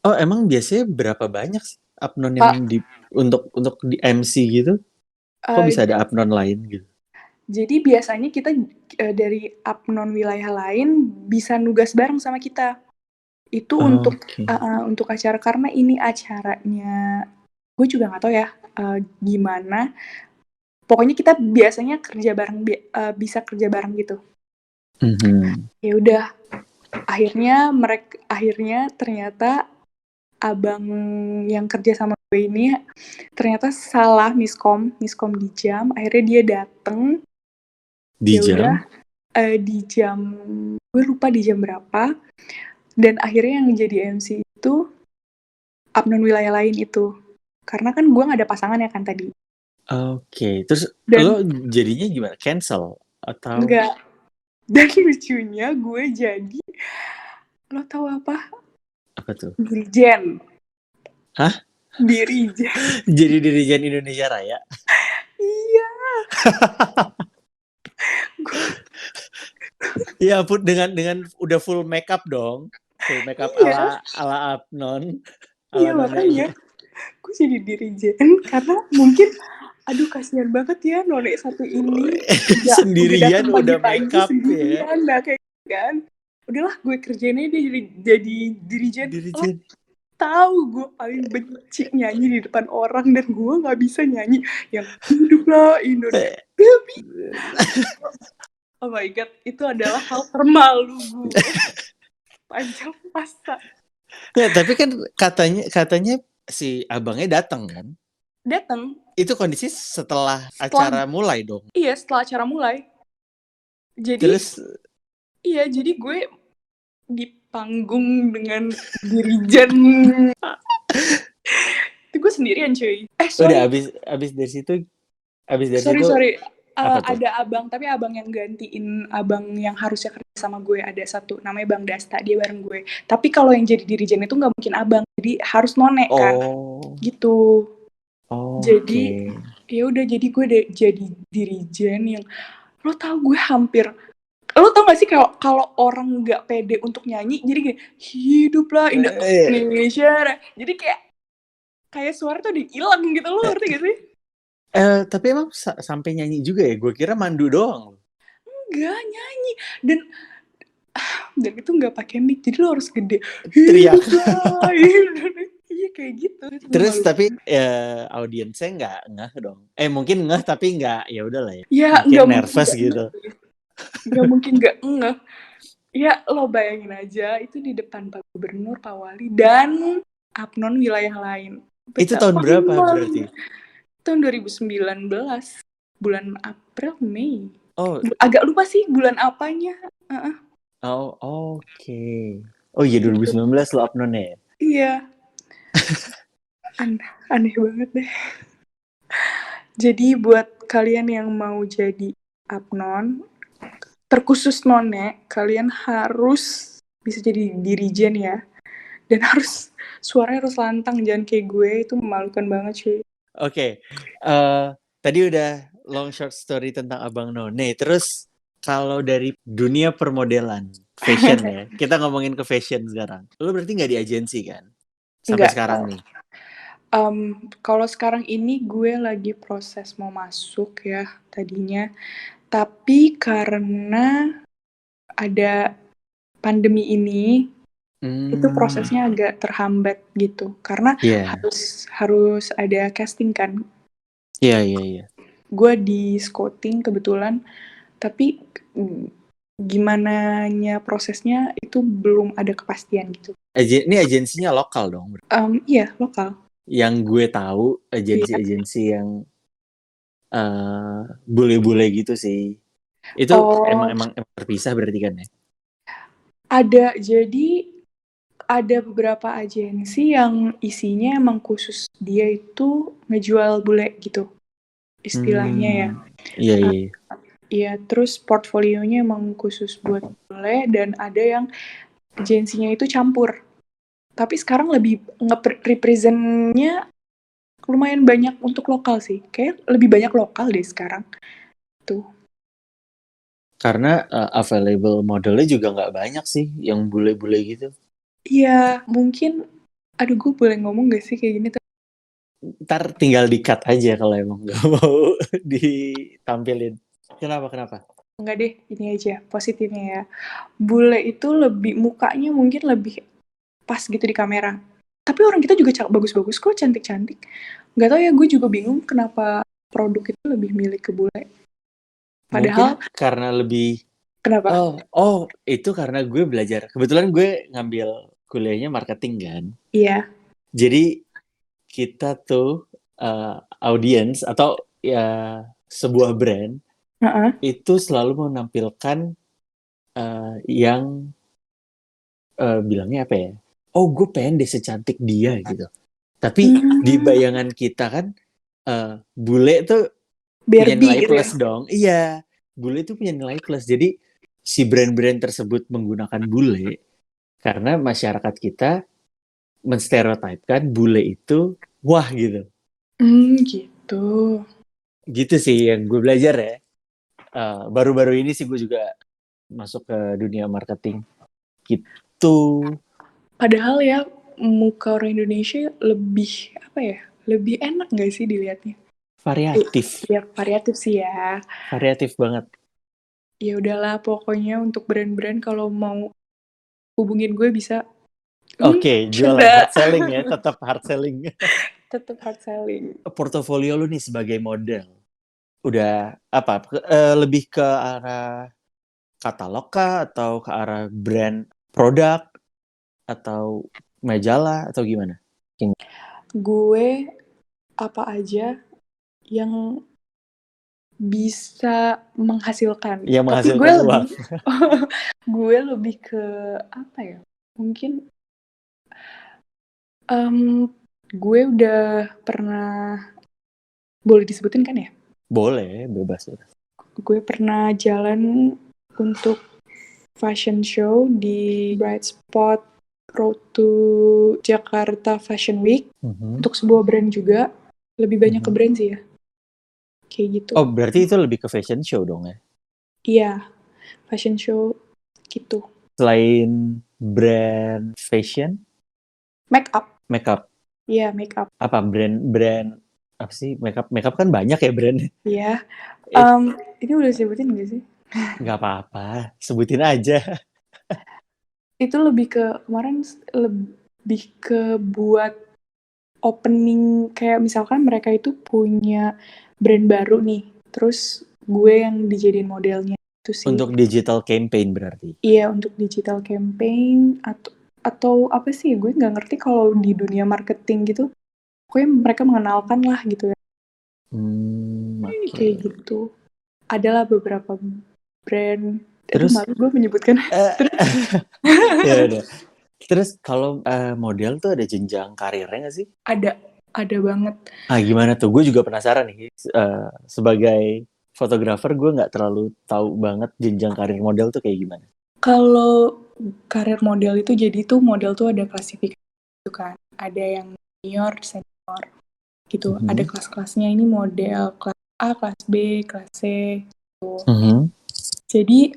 Oh, emang biasanya berapa banyak sih apnon yang Pak, untuk di MC gitu? Kok bisa ada apnon lain gitu? jadi biasanya kita dari apnon wilayah lain bisa nugas bareng sama kita. Itu Oke. untuk acara, karena ini acaranya gue juga nggak tahu ya gimana. Pokoknya kita biasanya kerja bareng, bisa kerja bareng gitu. Mhm. Ya udah, akhirnya ternyata abang yang kerja sama gue ini ternyata salah miskom di jam. Akhirnya dia dateng. Di Ya udah, jam? di jam gue lupa di jam berapa. Dan akhirnya yang jadi MC itu Abnon wilayah lain itu. Karena kan gue gak ada pasangan ya kan tadi. Oke, terus Dan lo jadinya gimana? Cancel atau enggak. Dan lucunya gue jadi, lo tau apa? apa tuh? Dirijen. Hah? Dirijen. Jadi dirijen Indonesia Raya? Iya. Ya ampun, dengan udah full makeup dong, full makeup Iya. ala Abnon, Iya ala makanya. nonenya. Gue jadi dirijen karena mungkin aduh kasihan banget ya nonek satu ini udah Sendirian datang udah pagi-pagi makeup ya, sendirian nah kayak gitu kan. Udahlah gue kerjainnya dia jadi dirijen. Lo dirijen. tahu gue paling benci nyanyi di depan orang dan gue nggak bisa nyanyi yang hiduplah Indonesia. Oh my god, itu adalah hal termalu gue panjang masa. Nggak, tapi kan katanya si abangnya datang kan? Datang Itu kondisi setelah setelah acara mulai dong. setelah acara mulai. Jadi Terus jadi gue di panggung dengan dirijen. Itu gue sendirian cuy. udah Sorry. abis dari situ, abis dari Sorry, situ sorry. apa tuh? Ada abang, tapi abang yang gantiin abang yang harusnya kerja sama gue. Ada satu, namanya Bang Dasta, dia bareng gue. Tapi kalau yang jadi dirijen itu nggak mungkin abang. Jadi harus nonek kan. Oh, Gitu. Jadi, oke. ya udah jadi gue jadi dirijen yang, lo tau gue hampir, lo tau gak sih kalau orang nggak pede untuk nyanyi, jadi kayak hiduplah Indonesia. Jadi kayak suara tuh hilang gitu, lo ngerti gak sih? Tapi emang sampai nyanyi juga ya? Gue kira mandu doang. Enggak, nyanyi. Dan itu nggak pakai mic, jadi lo harus gede. Teriak. Hiduplah Indonesia. Iya kayak gitu. Terus tapi audiensnya nggak ngeh dong. Mungkin ngeh tapi nggak, ya udahlah ya. Ya Mungkin nggak mungkin nervous nggak gitu. nggak mungkin nggak ngeh. Ya lo bayangin aja itu di depan Pak Gubernur, Pak Wali, dan Abnon wilayah lain. Itu tahun Betapa berapa berarti? malunya. Tahun 2019, bulan April, Mei. Oh, Agak lupa sih bulan apanya. oh, oke. Oh iya, 2019 lo Abnon ya? Iya, aneh banget deh. Jadi buat kalian yang mau jadi Abnon, terkhusus nonek, kalian harus bisa jadi dirijen ya. Dan suaranya harus lantang, jangan kayak gue, itu memalukan banget cuy. Oke. Tadi udah long short story tentang Abang None. Terus kalau dari dunia permodelan, fashion ya. Kita ngomongin ke fashion sekarang. Lo berarti nggak di agensi kan? Sampai Enggak. sekarang nih. Kalau sekarang ini gue lagi proses mau masuk ya tadinya. Tapi karena ada pandemi ini, itu prosesnya agak terhambat gitu. Karena harus ada casting kan. Iya. Gue di scouting kebetulan, tapi gimananya prosesnya itu belum ada kepastian gitu. Ini agensinya lokal dong? Iya, lokal. Yang gue tahu agensi-agensi yang bule-bule gitu sih. Itu emang terpisah berarti kan ya? Ada beberapa agensi yang isinya emang khusus dia itu ngejual bule gitu istilahnya ya. Iya. Iya, terus portfolionya emang khusus buat bule dan ada yang agensinya itu campur. Tapi sekarang lebih nge-represent-nya lumayan banyak untuk lokal sih. Kayak lebih banyak lokal deh sekarang. Tuh. Karena available modelnya juga nggak banyak sih yang bule-bule gitu. Iya, mungkin, aduh gue boleh ngomong gak sih kayak gini? Ntar tinggal di-cut aja kalau emang nggak mau ditampilin. Kenapa? Enggak deh, ini aja positifnya ya. Bule itu mukanya mungkin lebih pas gitu di kamera. Tapi orang kita juga bagus-bagus kok, cantik-cantik. Gak tau ya, gue juga bingung kenapa produk itu lebih milik ke bule. Padahal mungkin karena lebih. Kenapa? Oh, itu karena gue belajar. Kebetulan gue ngambil kuliahnya marketing kan. Iya. Jadi kita tuh audience atau ya sebuah brand Heeh. itu selalu menampilkan yang bilangnya apa ya? Oh, gue pengen deh secantik dia gitu. Tapi di bayangan kita kan bule tuh punya Barbie nilai gitu ya. plus dong. Iya, bule itu punya nilai plus. Jadi si brand-brand tersebut menggunakan bule karena masyarakat kita menstereotipkan bule itu wah gitu. Gitu. Gitu sih yang gue belajar ya. Baru-baru ini sih gue juga masuk ke dunia marketing. Gitu. Padahal ya muka orang Indonesia lebih apa ya? Lebih enak nggak sih dilihatnya? Variatif. Ya variatif sih ya. Variatif banget. Ya udahlah pokoknya untuk brand-brand kalau mau hubungin gue bisa. Oke, jualan Canda. hard selling ya, tetap hard selling. Tetap hard selling. Portofolio lu nih sebagai model, udah apa? Lebih ke arah katalog kah atau ke arah brand produk atau majalah atau gimana? Gue apa aja yang bisa menghasilkan. Yang Tapi gue menghasilkan lebih uang. gue lebih ke apa ya? Mungkin gue udah pernah boleh disebutin kan ya? Boleh, bebas. Gue pernah jalan untuk fashion show di Bright Spot Road to Jakarta Fashion Week untuk sebuah brand juga. Lebih banyak ke brand sih ya. Kayak gitu. Oh, berarti itu lebih ke fashion show dong ya? Iya, fashion show gitu. Selain brand fashion, Make up. makeup. Iya, make up. Apa brand apa sih makeup? Makeup kan banyak ya brandnya. Iya. It, Ini udah sebutin gak sih? nggak apa-apa, sebutin aja. Itu lebih ke kemarin lebih ke buat opening kayak misalkan mereka itu punya brand baru nih. Terus gue yang dijadiin modelnya itu sih. Untuk digital campaign berarti. Iya, untuk digital campaign atau apa sih? Gue nggak ngerti kalau di dunia marketing gitu. Pokoknya mereka mengenalkan lah gitu ya. Kayak Oke. gitu. Adalah beberapa brand. Aduh, Terus malu gue menyebutkan. ya udah. Terus kalau model tuh ada jenjang karirnya nggak sih? Ada banget. Gimana tuh? Gue juga penasaran nih. Sebagai fotografer, gue nggak terlalu tahu banget jenjang karir model tuh kayak gimana. Kalau karir model itu jadi tuh model tuh ada klasifikasi gitu kan. Ada yang junior, senior gitu. Ada kelas-kelasnya ini model kelas A, kelas B, kelas C gitu. Jadi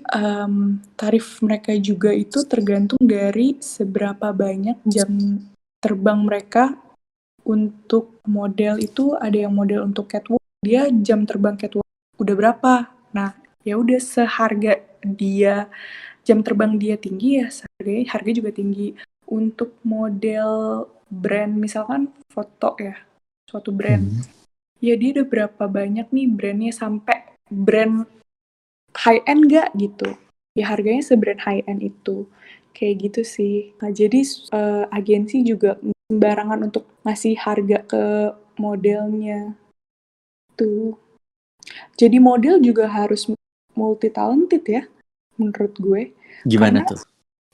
tarif mereka juga itu tergantung dari seberapa banyak jam terbang mereka untuk model itu. Ada yang model untuk catwalk, dia jam terbang catwalk udah berapa. Nah, ya udah seharga dia jam terbang dia tinggi ya harga juga tinggi. Untuk model brand misalkan foto ya, suatu brand. Ya dia udah berapa banyak nih brandnya sampai brand high end gak gitu. Ya harganya sebrand high end itu. Kayak gitu sih. Nah, jadi agensi juga sembarangan untuk ngasih harga ke modelnya. Tuh. Jadi model juga harus multi talented ya menurut gue. Gimana tuh?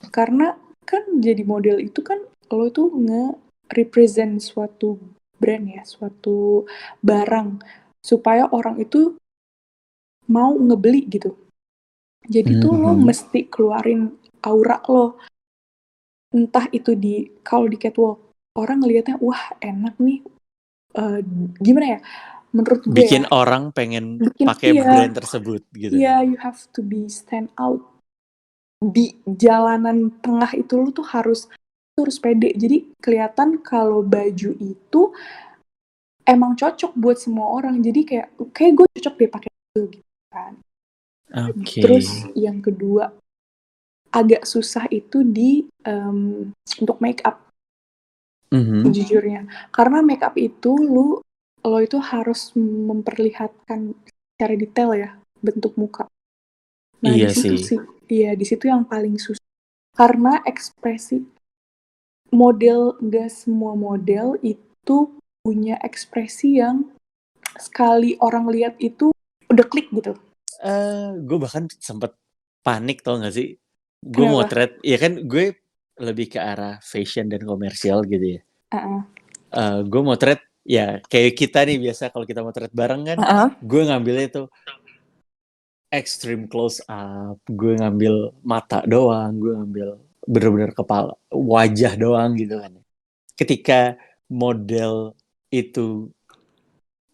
Karena kan jadi model itu kan lo tuh nge-represent suatu brand ya, suatu barang supaya orang itu mau ngebeli gitu. Jadi tuh lo mesti keluarin aura lo. Entah itu kalau di catwalk orang ngelihatnya wah enak nih. Gimana ya? Menurut gue Bikin ya, orang pengen pakai brand tersebut gitu. Iya, you have to be stand out. Di jalanan tengah itu lo tuh harus pede. Jadi kelihatan kalau baju itu emang cocok buat semua orang. Jadi kayak gue cocok deh pakai itu gitu kan. Terus yang kedua agak susah itu untuk make up. Sejujurnya. Karena make up itu lo itu harus memperlihatkan secara detail ya bentuk muka. Nah, Iya di situ sih. Iya, di situ yang paling susah. Karena ekspresi model, nggak semua model itu punya ekspresi yang sekali orang lihat itu udah klik gitu. Gue bahkan sempet panik tau gak sih? Gue Kenapa? motret, ya kan gue lebih ke arah fashion dan komersial gitu ya. Heeh. Gue motret, ya kayak kita nih biasa kalau kita motret bareng kan, Heeh. gue ngambilnya tuh extreme close up, gue ngambil mata doang, gue ngambil bener-bener kepala, wajah doang gitu kan. Ketika model itu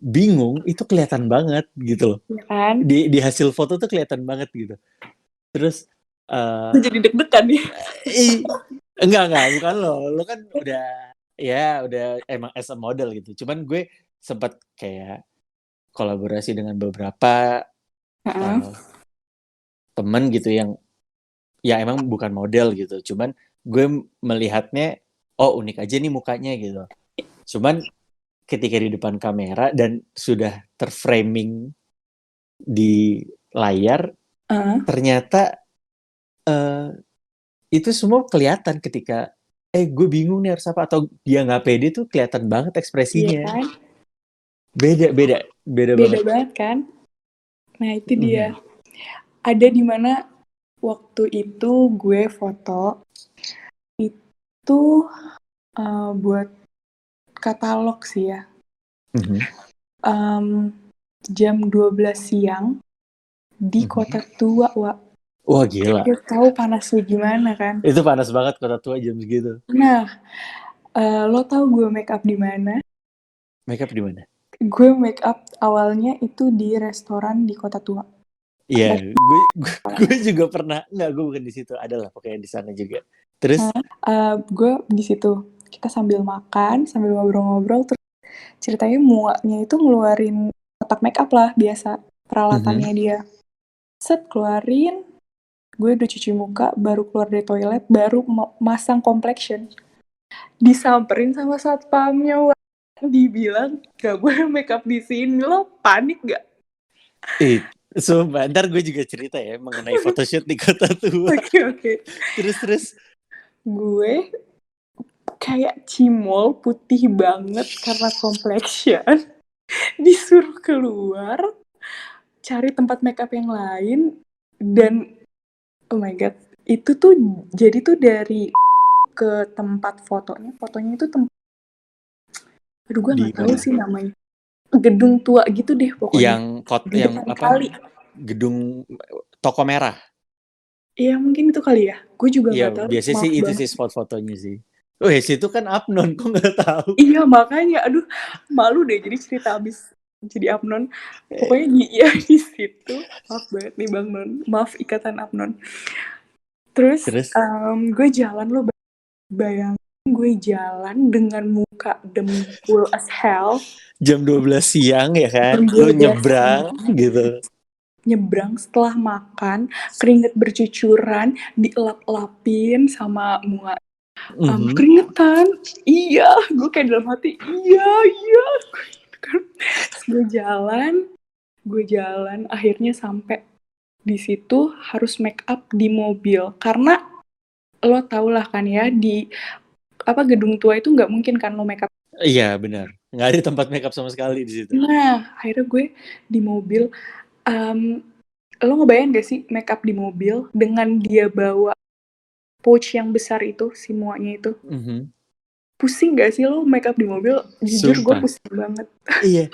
bingung, itu kelihatan banget gitu loh. Ya kan? Di hasil foto tuh kelihatan banget gitu. Terus Jadi deg-degan ya. enggak, bukan lo kan udah emang as a model gitu. Cuman gue sempat kayak kolaborasi dengan beberapa Heeh. temen gitu yang ya emang bukan model gitu. Cuman gue melihatnya, oh unik aja nih mukanya gitu. Cuman ketika di depan kamera dan sudah terframing di layar, ternyata itu semua kelihatan ketika gue bingung nih harus apa, atau dia nggak pede tuh kelihatan banget Iya ekspresinya. kan? Beda Beda banget. banget kan? Nah itu dia. Mhm. Ada di mana waktu itu gue foto itu buat katalog sih ya. Mhm. Jam 12 siang di Mhm. Kota Tua, Wak. Wah gila. Lo tahu panasnya gimana kan? Itu panas banget Kota Tua jam segitu. Nah, lo tahu gue make up di mana? Makeup di mana? Gue make up awalnya itu di restoran di Kota Tua. Iya, gue juga pernah. Enggak, gue bukan di situ. Adalah pokoknya di sana juga. Terus Gue di situ. Kita sambil makan, sambil ngobrol-ngobrol, terus ceritanya muaknya itu ngeluarin kotak make up lah biasa peralatannya dia. Set keluarin, gue udah cuci muka, baru keluar dari toilet, baru masang complexion. Disamperin sama satpamnya, Wak. Dibilang gak boleh make up di sini. Lo panik gak? sumpah, ntar gue juga cerita ya mengenai photoshoot di Kota Tua. Oke. Terus Gue kayak cimol putih banget karena complexion. Disuruh keluar, cari tempat make up yang lain, dan oh my god, itu tuh jadi tuh dari ke tempat fotonya itu aduh gue di nggak tahu mana? sih namanya, gedung tua gitu deh pokoknya, di Yang depan apa? kali. Gedung Toko Merah. Iya mungkin itu kali ya, gue juga Iya, nggak tahu, biasanya sih maaf itu banget. sih spot fotonya sih. Situ kan Apnon, kok nggak tahu? Iya makanya, aduh malu deh jadi cerita abis jadi Apnon. Pokoknya iya di situ, maaf banget nih Bang Non, maaf Ikatan Apnon. Terus Terus gue jalan, lo bayangin gue jalan dengan muka dempul as hell, jam 12 siang ya kan, jam lu 12 nyebrang siang, gitu. nyebrang setelah makan, keringet bercucuran, dielap-elapin sama muka. Mhm. Keringetan, iya, gue kayak dalam hati, iya, gue jalan, akhirnya sampai di situ harus make up di mobil, karena lo tau lah kan ya, di gedung tua itu nggak mungkin kan lo make up. Iya benar, nggak ada tempat makeup sama sekali di situ. Nah, akhirnya gue di mobil, lo ngebayang gak sih make up di mobil dengan dia bawa pouch yang besar itu, si muanya itu? Mhm. Pusing gak sih lo make up di mobil? Jujur gue Sumpah. pusing banget. Iya,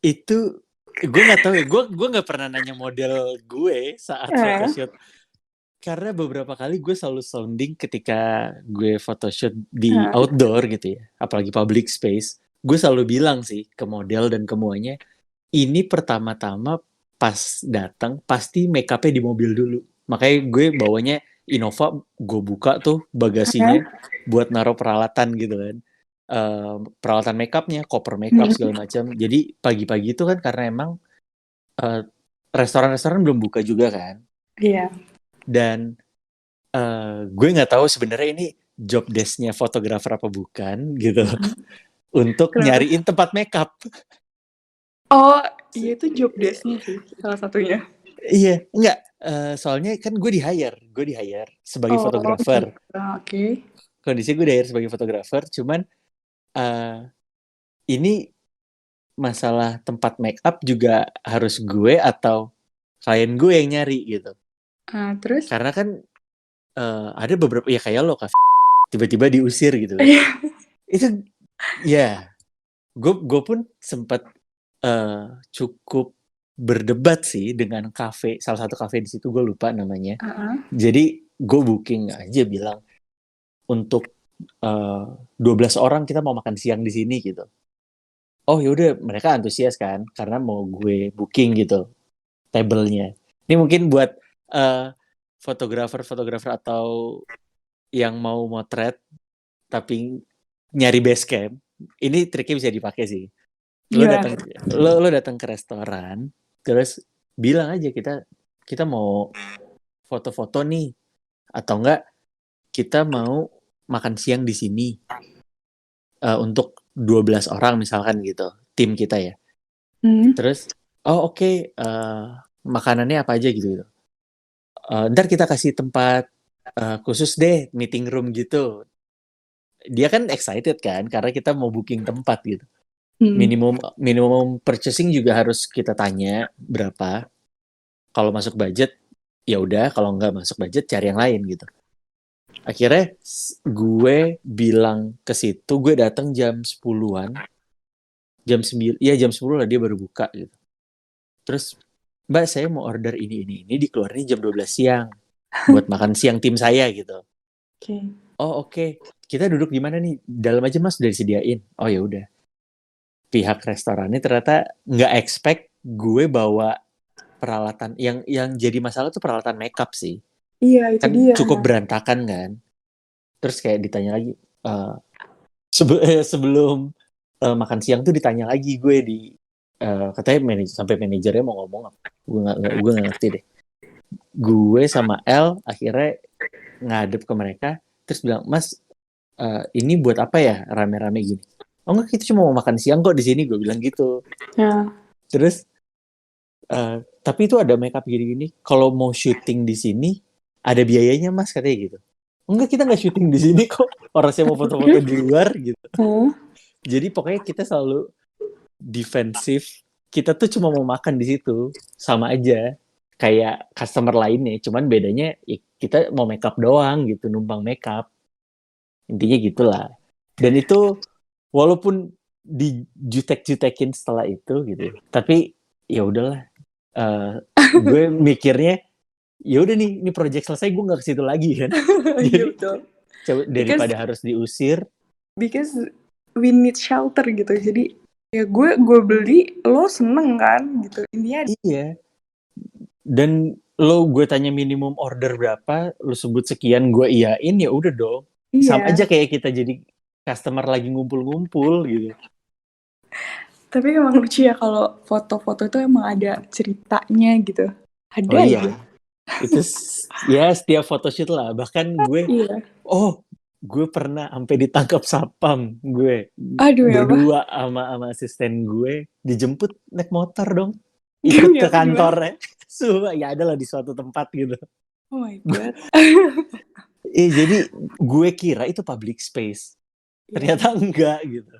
itu gue nggak tahu ya. Gue nggak pernah nanya model gue saat photoshoot. Karena beberapa kali gue selalu sounding ketika gue photoshoot di outdoor gitu ya, apalagi public space. Gue selalu bilang sih ke model dan ke muanya, ini pertama-tama pas datang pasti make up-nya di mobil dulu. Makanya gue bawanya Innova, gue buka tuh bagasinya buat naruh peralatan gitu kan. Peralatan make up-nya, koper make up segala macam. Jadi pagi-pagi itu kan karena emang restoran-restoran belum buka juga kan. Iya. Dan gue nggak tahu sebenarnya ini job desk-nya fotografer apa bukan gitu. Untuk Kenapa? nyariin tempat make up. Oh, iya itu job desk-nya sih, salah satunya. Iya, enggak. Soalnya kan gue di hire sebagai Oh, fotografer. gitu. Oke. Kondisi gue di hire sebagai fotografer, cuman ini masalah tempat make up juga harus gue atau klien gue yang nyari gitu. Terus? Karena kan ada beberapa ya kayak lo Kak, tiba-tiba diusir gitu. Itu ya, gue pun sempat cukup berdebat sih dengan salah satu kafe di situ, gue lupa namanya. Jadi gue booking aja bilang untuk 12 orang kita mau makan siang di sini gitu. Oh yaudah, mereka antusias kan karena mau gue booking gitu tablenya. Ini mungkin buat fotografer atau yang mau motret tapi nyari base camp, ini triknya bisa dipakai sih. Lo datang ke restoran, terus bilang aja kita mau foto-foto nih, atau enggak kita mau makan siang di sini untuk 12 orang misalkan gitu, tim kita ya. Terus oke, makanannya apa aja gitu. Ntar kita kasih tempat khusus deh, meeting room gitu. Dia kan excited kan karena kita mau booking tempat gitu. Minimum purchasing juga harus kita tanya berapa. Kalau masuk budget ya udah, kalau nggak masuk budget cari yang lain gitu. Akhirnya gue bilang ke situ, gue datang jam 10-an. Jam 9, ya jam 10 lah dia baru buka gitu. Terus, Mbak saya mau order ini dikeluarin jam 12 siang buat makan siang tim saya gitu. Oh oke. Kita duduk di mana nih? Dalam aja Mas, udah disediain. Oh ya udah. Pihak restorannya ternyata nggak expect gue bawa peralatan yang jadi masalah tuh peralatan makeup sih. Iya, itu Kan dia. cukup berantakan kan. Terus kayak ditanya lagi, sebelum makan siang tuh ditanya lagi gue katanya sampai manajernya mau ngomong apa, gue nggak ngerti deh. Gue sama L akhirnya ngadep ke mereka terus bilang, Mas ini buat apa ya rame-rame gini? Oh enggak, kita cuma mau makan siang kok di sini, gue bilang gitu. Terus tapi itu ada makeup gini-gini, kalau mau syuting di sini ada biayanya Mas, katanya gitu. Enggak, kita nggak syuting di sini kok, orang saya mau foto-foto di luar gitu. Jadi pokoknya kita selalu defensif, kita tuh cuma mau makan di situ, sama aja kayak customer lainnya, cuman bedanya ya kita mau makeup doang gitu, numpang makeup, intinya gitulah. Dan itu walaupun dijutek-jutekin setelah itu gitu, tapi ya udahlah, gue mikirnya ya udah nih, ini project selesai, gue nggak ke situ lagi kan. Jadi daripada harus diusir, because we need shelter gitu. Jadi ya gue beli, lo seneng kan gitu intinya. iya. Dan gue tanya minimum order berapa, lo sebut sekian, gue iyain, ya udah dong. Sama aja kayak kita jadi customer lagi ngumpul-ngumpul gitu. Tapi emang lucu ya kalau foto-foto itu emang ada ceritanya gitu. Ada iya. aja. Itu ya setiap photoshoot lah. Bahkan gue, gue pernah sampai ditangkap satpam gue. Berdua sama asisten gue dijemput naik motor dong. Ikut ke kantornya. Ya adalah di suatu tempat gitu. Oh my god. Jadi gue kira itu public space. Ternyata enggak gitu.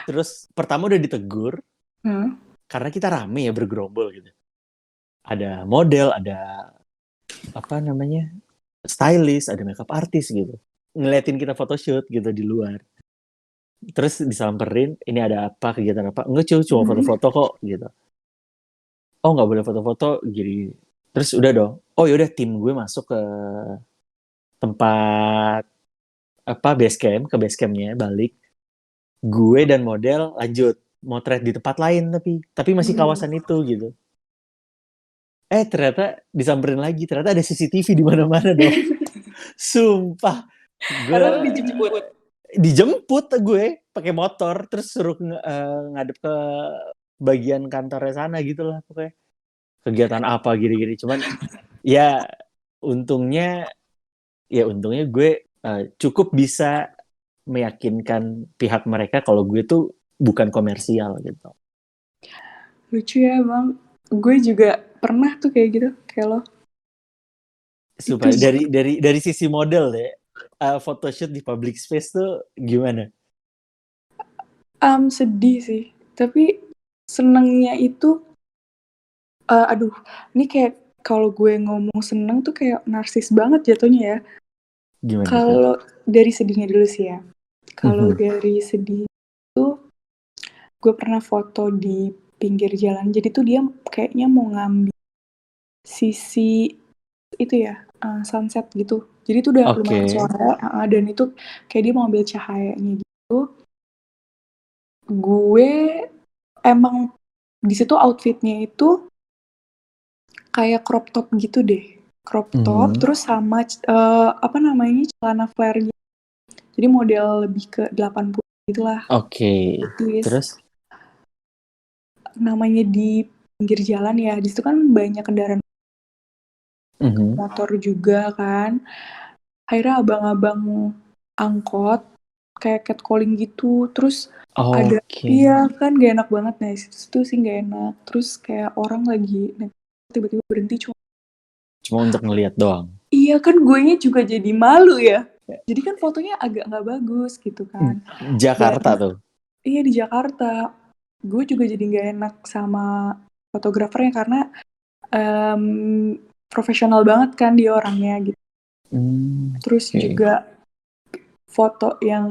Terus pertama udah ditegur. Karena kita rame ya, bergerombol gitu. Ada model, ada apa namanya, stylist, ada makeup artist gitu. Ngeliatin kita photoshoot gitu di luar. Terus disamperin, ini ada apa, kegiatan apa? Enggak, cuma foto-foto kok gitu. Oh nggak boleh foto-foto gini. Terus udah dong. Oh yaudah, tim gue masuk ke tempat ke base campnya, balik. Gue dan model lanjut motret di tempat lain, tapi masih kawasan itu gitu. Ternyata disamperin lagi, ternyata ada CCTV di mana-mana dong. Sumpah. Gue dijemput gue pakai motor, terus suruh ngadep ke bagian kantornya sana gitulah pokoknya. Kegiatan apa gini-gini, cuman ya untungnya gue cukup bisa meyakinkan pihak mereka kalau gue tuh bukan komersial gitu. Lucu ya Bang, gue juga pernah tuh kayak gitu, kayak lo. Supaya dari sisi model ya, photoshoot di public space tuh gimana? Sedih sih, tapi senengnya itu, aduh, ini kayak kalau gue ngomong seneng tuh kayak narsis banget jatuhnya ya. Gimana tuh? Kalau dari sedihnya dulu sih ya. Kalau Mhm. dari sedih itu, gue pernah foto di pinggir jalan. Jadi tuh dia kayaknya mau ngambil sisi itu ya, sunset gitu. Jadi itu udah Oke. lumayan sore, dan itu kayak dia mau ambil cahayanya gitu. Gue emang di situ outfitnya itu kayak crop top gitu deh. Crop top Mhm. terus sama apa namanya celana flare gitu. Jadi model lebih ke 80 gitulah. Oke. Terus Terus? namanya di pinggir jalan ya. Di situ kan banyak kendaraan Mhm. motor juga kan. Akhirnya abang-abang angkot kayak catcalling gitu. Terus ada Oke. iya kan gak enak banget nah itu sih gak enak. Terus kayak orang lagi tiba-tiba berhenti cuma Cuma untuk ngelihat doang. iya kan guenya juga jadi malu ya. Jadi kan fotonya agak nggak bagus gitu kan. Dan Jakarta tuh. iya di Jakarta. Gue juga jadi nggak enak sama fotografernya karena profesional banget kan dia orangnya gitu. Terus Oke. juga foto yang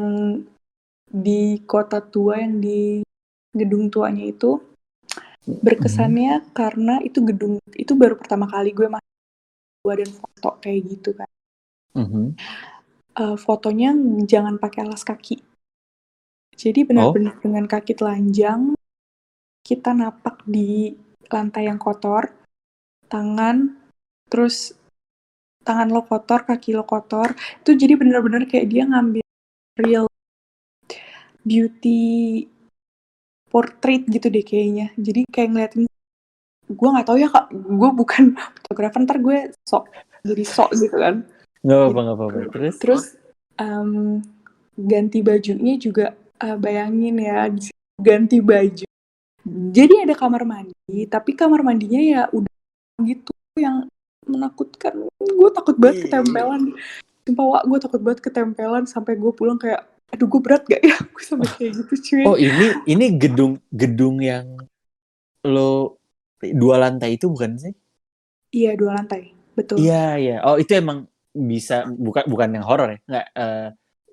di kota tua yang di gedung tuanya itu Mhm. berkesannya karena itu gedung itu baru pertama kali gue masuk dan foto kayak gitu kan. Mhm. Fotonya jangan pakai alas kaki. Jadi Oh. benar-benar dengan kaki telanjang, kita napak di lantai yang kotor, tangan, terus tangan lo kotor, kaki lo kotor. Itu jadi benar-benar kayak dia ngambil real beauty portrait gitu deh kayaknya. Jadi kayak ngeliatin, gue nggak tahu ya kak, gue bukan fotografer, ntar gue jadi sok gitu kan. Nggak apa-apa, Jadi, nggak apa-apa. Terus? terus ganti bajunya juga bayangin ya, ganti baju. Jadi ada kamar mandi, tapi kamar mandinya ya udah gitu yang menakutkan. Gue takut banget Ih. ketempelan. Sumpah Wak, gue takut banget ketempelan sampai gue pulang kayak, aduh gue berat gak ya? Gue sampai kayak gitu cuy. Oh, ini gedung yang lo 2 lantai itu bukan sih? Iya 2 lantai, betul. Iya, iya. Oh, itu emang bisa bukan bukan yang horor ya? Nggak,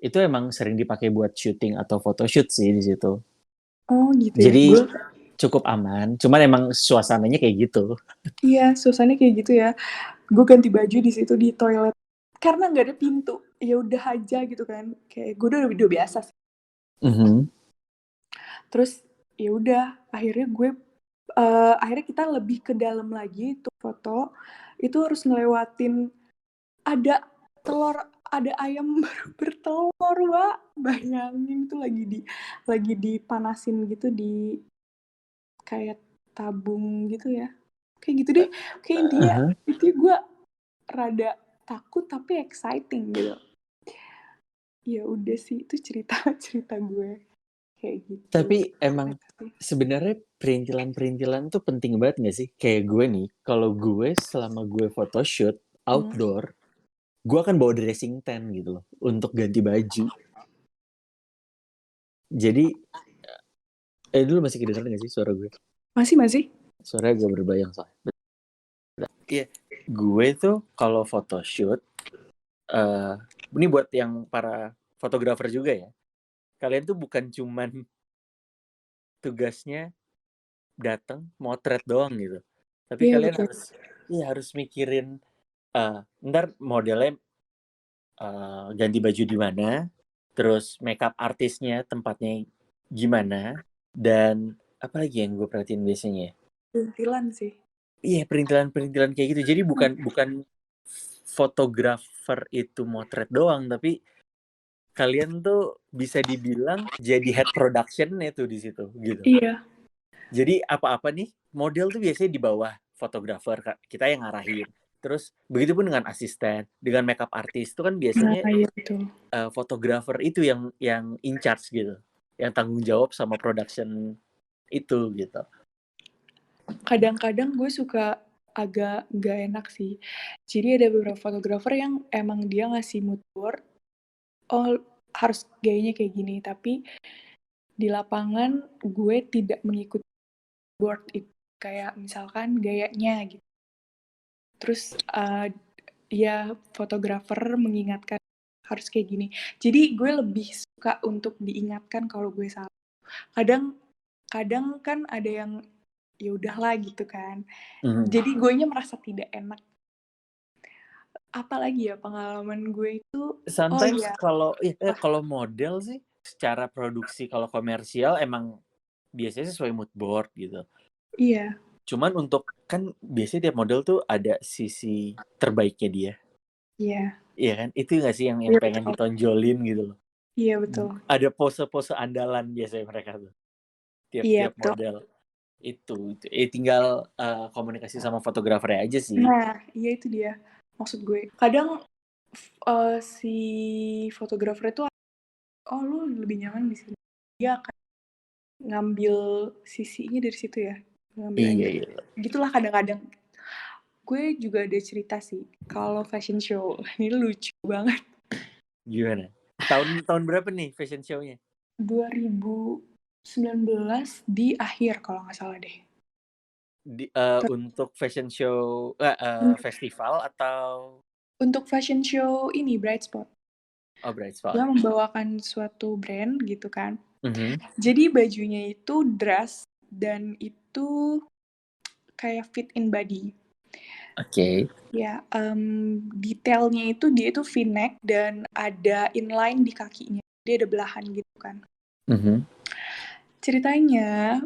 itu emang sering dipakai buat syuting atau photoshoot sih di situ. Oh gitu ya. Jadi Gue, cukup aman. Cuman emang suasananya kayak gitu. iya suasananya kayak gitu ya. Gue ganti baju di situ di toilet karena nggak ada pintu. Ya udah aja gitu kan. Kayak gue udah biasa sih. Mhm. Terus ya udah akhirnya gue akhirnya kita lebih ke dalam lagi untuk foto. Itu harus ngelewatin ada telur, ada ayam baru bertelur, Wak. Bayangin tuh lagi dipanasin gitu di kayak tabung gitu ya. Kayak gitu deh. Kayak intinya Aha. itu gue rada takut tapi exciting gitu. Ya udah sih itu cerita cerita gue kayak gitu. Tapi emang sebenarnya perintilan-perintilan tuh penting banget nggak sih? Kayak gue nih, kalau gue selama gue photoshoot Hmm. outdoor, gue akan bawa dressing tent gitu loh untuk ganti baju. Jadi, dulu masih kedengeran nggak sih suara gue? Masih. Suara gue berbayang soalnya. Iya, gue tuh kalau photoshoot, eh ini buat yang para fotografer juga ya. Kalian tuh bukan cuman tugasnya datang motret doang gitu. Tapi Iya kalian betul. harus mikirin ntar modelnya ganti baju di mana, terus makeup artisnya tempatnya gimana, dan apa lagi yang gue perhatiin biasanya ya? Perintilan sih. Iya, perintilan-perintilan kayak gitu. Jadi bukan bukan fotografer itu motret doang, tapi kalian tuh bisa dibilang jadi head production-nya tuh di situ gitu. Iya. Jadi apa-apa nih, model tuh biasanya di bawah fotografer, kita yang ngarahin. Terus begitupun dengan asisten, dengan makeup artist itu kan Nah, biasanya iya betul. fotografer itu yang in charge gitu, yang tanggung jawab sama production itu gitu. Kadang-kadang gue suka agak gak enak sih. Jadi ada beberapa fotografer yang emang dia ngasih mood board, oh harus gayanya kayak gini, tapi di lapangan gue tidak mengikuti board itu, kayak misalkan gayanya gitu. Terus ya fotografer mengingatkan harus kayak gini. Jadi gue lebih suka untuk diingatkan kalau gue salah. Kadang kan ada yang ya udahlah gitu kan. Jadi guenya merasa tidak enak. Apalagi ya pengalaman gue itu, Sometimes iya. kalau model sih secara produksi kalau komersial emang biasanya sesuai mood board gitu. Iya. Cuman untuk kan biasanya tiap model tuh ada sisi terbaiknya dia. Iya. Iya kan? Itu nggak sih yang Iya, pengen betul. ditonjolin gitu loh. Iya, betul. Ada pose-pose andalan biasanya mereka tuh. Iya, Tiap-tiap betul. model. Itu. Tinggal komunikasi sama fotografernya aja sih. Nah, iya itu dia maksud gue. Kadang si fotografer itu, oh lu lebih nyaman di sini. Dia akan ngambil sisinya dari situ ya. Ngambil Iya, angle. iya. Gitulah kadang-kadang. Gue juga ada cerita sih kalau fashion show. Ini lucu banget. Gimana? Tahun berapa nih fashion show-nya? 2019 di akhir kalau nggak salah deh. Untuk fashion show festival atau Untuk fashion show ini Bright Spot. Bright Spot? Dia membawakan suatu brand gitu kan. Mhm. Jadi bajunya itu dress dan itu kayak fit in body. Oke. Ya, detailnya itu dia itu V-neck dan ada inline di kakinya. Dia ada belahan gitu kan. Mhm. Ceritanya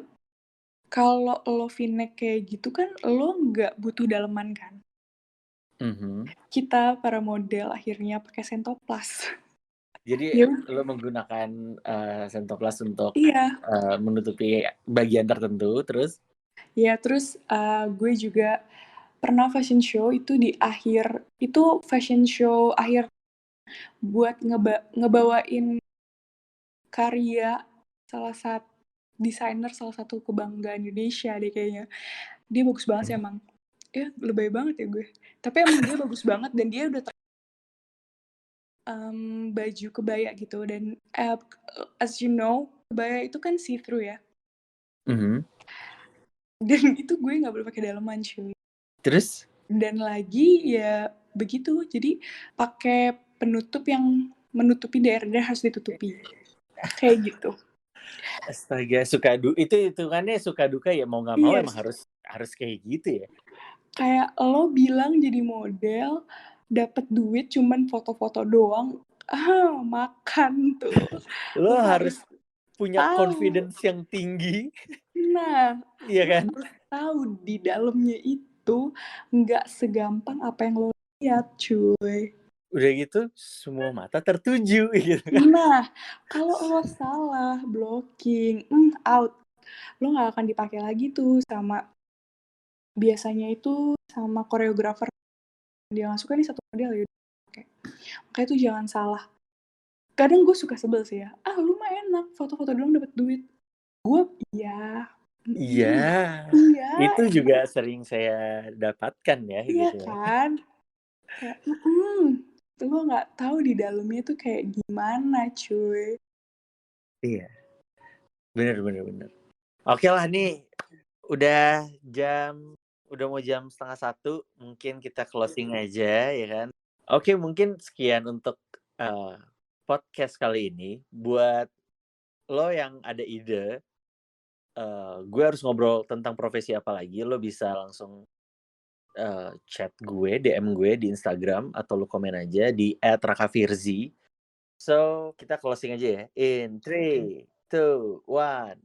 kalau lo V-neck kayak gitu kan lo nggak butuh daleman kan. Mhm. Kita para model akhirnya pakai sentoplas. Jadi Ya, lo menggunakan sentoplas untuk iya. menutupi bagian tertentu, terus? Ya, terus gue juga pernah fashion show itu di akhir, itu fashion show akhir buat ngebawain karya salah satu desainer, salah satu kebanggaan Indonesia deh kayaknya. Dia bagus banget sih emang. Ya, lebay banget ya gue. Tapi emang dia bagus banget dan dia udah baju kebaya gitu dan as you know, kebaya itu kan see through ya. Mhm. Dan itu gue nggak boleh pakai daleman cuy. Terus? Dan lagi ya begitu, jadi pakai penutup yang menutupi daerah-daerah harus ditutupi. Kayak gitu. Astaga, itu hitungannya suka duka ya, mau nggak mau Iya, emang harus kayak gitu ya? kayak lo bilang jadi model, dapet duit cuman foto-foto doang, makan tuh. Lo Lo harus harus punya tahu. confidence yang tinggi, Nah, iya lo kan? harus tahu di dalamnya itu nggak segampang apa yang lo lihat, cuy. Udah gitu semua mata tertuju gitu kan. Nah, kalau lo salah blocking, out. Lo nggak akan dipakai lagi tuh sama biasanya itu sama koreografer. Dia nggak suka nih satu model ya udah pakai. Makanya tuh jangan salah. Kadang gue suka sebel sih ya. Lu mah enak, foto-foto doang dapet duit. Gue iya. Iya, Iya, itu juga sering saya dapatkan ya iya gitu ya. kan? Kayak, lo nggak tahu di dalamnya tuh kayak gimana, cuy. Iya, bener. Oke lah nih, udah mau jam 12:30, mungkin kita closing aja ya kan. Oke, mungkin sekian untuk podcast kali ini. Buat lo yang ada ide, gue harus ngobrol tentang profesi apa lagi, lo bisa langsung chat gue, DM gue di Instagram atau lo komen aja di @rakafirzi. So, kita closing aja ya. In 3, 2, 1.